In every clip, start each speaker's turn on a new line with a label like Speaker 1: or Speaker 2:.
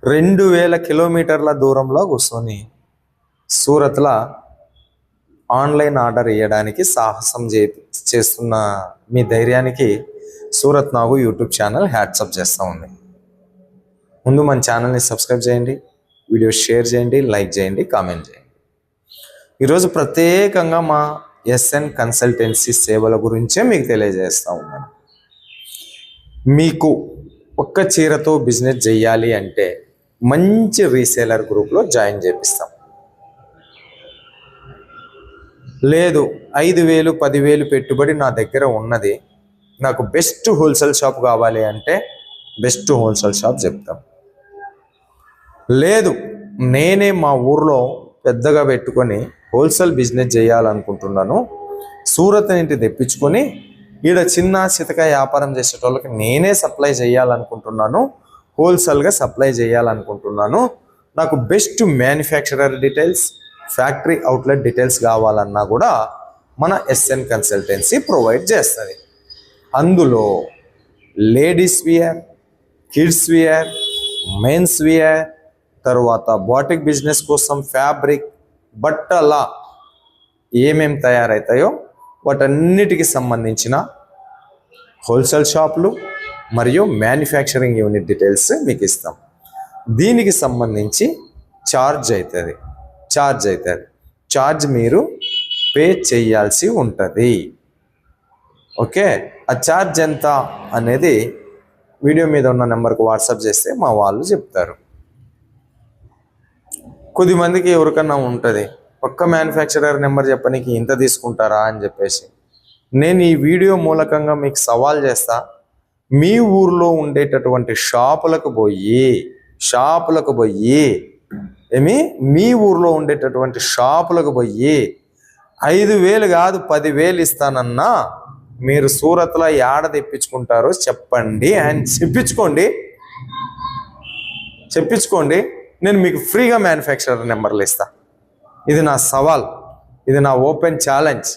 Speaker 1: 2000 కిలోమీటర్ల దూరంలో కూర్చొని సూరత్లో ఆన్లైన్ ఆర్డర్ ఇవ్వడానికి సాహసం చేస్తున్న మీ ధైర్యానికి సూరత్ నాగు యూట్యూబ్ ఛానల్ హ్యాట్సప్ చేస్తూ ఉంది. ముందు మన ఛానల్ని సబ్స్క్రైబ్ చేయండి, వీడియో షేర్ చేయండి, లైక్ చేయండి, కామెంట్ చేయండి. ఈరోజు ప్రత్యేకంగా మా ఎస్ఎన్ కన్సల్టెన్సీ సేవల గురించే మీకు తెలియజేస్తూ ఉన్నాను. మీకు ఒక్క చీరతో బిజినెస్ చేయాలి అంటే మంచి రీసేలర్ గ్రూప్లో జాయిన్ చేపిస్తాం. లేదు 5,000 10,000 పెట్టుబడి నా దగ్గర ఉన్నది, నాకు బెస్ట్ హోల్సేల్ షాప్ కావాలి అంటే బెస్ట్ హోల్సేల్ షాప్ చెప్తాం. లేదు నేనే మా ఊర్లో పెద్దగా పెట్టుకొని హోల్సేల్ బిజినెస్ చేయాలనుకుంటున్నాను, సూరత్ నుండి తెప్పించుకొని ఈడ చిన్న చితక వ్యాపారం చేసేటోళ్ళకి నేనే సప్లై చేయాలనుకుంటున్నాను, హోల్సేల్గా సప్లై చేయాలనుకుంటున్నాను, నాకు best manufacturer details, factory outlet details కావాలన్నా కూడా మన ఎస్ఎన్ కన్సల్టెన్సీ ప్రొవైడ్ చేస్తుంది. అందులో ladies wear, kids wear, men's wear, తర్వాత బాటిక్ బిజినెస్ కోసం ఫ్యాబ్రిక్, బట్టల ఏమేమి తయారవుతాయో వాటన్నిటికి సంబంధించిన హోల్సేల్ షాపులు మరియు మ్యానుఫ్యాక్చరింగ్ యూనిట్ డీటెయిల్స్ మీకు ఇస్తాం. దీనికి సంబంధించి ఛార్జ్ అవుతుంది. ఛార్జ్ మీరు పే చేయాల్సి ఉంటుంది. ఓకే, ఆ ఛార్జ్ ఎంత అనేది వీడియో మీద ఉన్న నెంబర్కి వాట్సాప్ చేస్తే మా వాళ్ళు చెప్తారు. కొద్దిమందికి ఎవరికన్నా ఉంటుంది ఒక్క మ్యానుఫ్యాక్చరర్ నెంబర్ చెప్పడానికి ఇంత తీసుకుంటారా అని చెప్పేసి, నేను ఈ వీడియో మూలకంగా మీకు సవాల్ చేస్తా. మీ ఊర్లో ఉండేటటువంటి షాపులకు పోయి మీ ఊర్లో ఉండేటటువంటి షాపులకు పోయి 5,000 కాదు 10,000 ఇస్తానన్నా మీరు సూరత్లో యాడ తెప్పించుకుంటారో చెప్పండి అని చెప్పించుకోండి. నేను మీకు ఫ్రీగా మ్యానుఫ్యాక్చరర్ నెంబర్లు ఇస్తా. ఇది నా సవాల్, ఇది నా ఓపెన్ ఛాలెంజ్.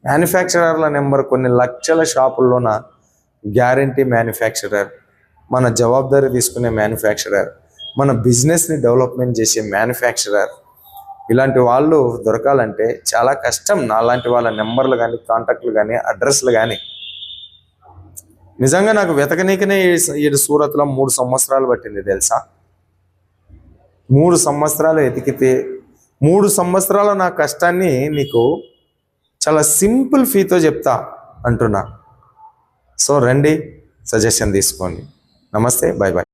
Speaker 1: మ్యానుఫ్యాక్చరర్ల నెంబర్ కొన్ని లక్షల షాపుల్లోన గ్యారంటీ మ్యానుఫ్యాక్చరర్, మన జవాబుదారీ తీసుకునే మ్యానుఫ్యాక్చరర్, మన బిజినెస్ని డెవలప్మెంట్ చేసే మ్యానుఫ్యాక్చరర్, ఇలాంటి వాళ్ళు దొరకాలంటే చాలా కష్టం. నాలాంటి వాళ్ళ నెంబర్లు కానీ, కాంటాక్ట్లు కానీ, అడ్రస్లు కానీ నిజంగా నాకు వెతకనీకనే ఈ సూరత్లో 3 సంవత్సరాలు పట్టింది తెలుసా. 3 సంవత్సరాలు ఎతికితే 3 సంవత్సరాల నా కష్టాన్ని నీకు చాలా సింపుల్ ఫీతో చెప్తా అంటున్నా. సో రండి, సజెషన్ తీసుకోండి. నమస్తే, బాయ్ బాయ్.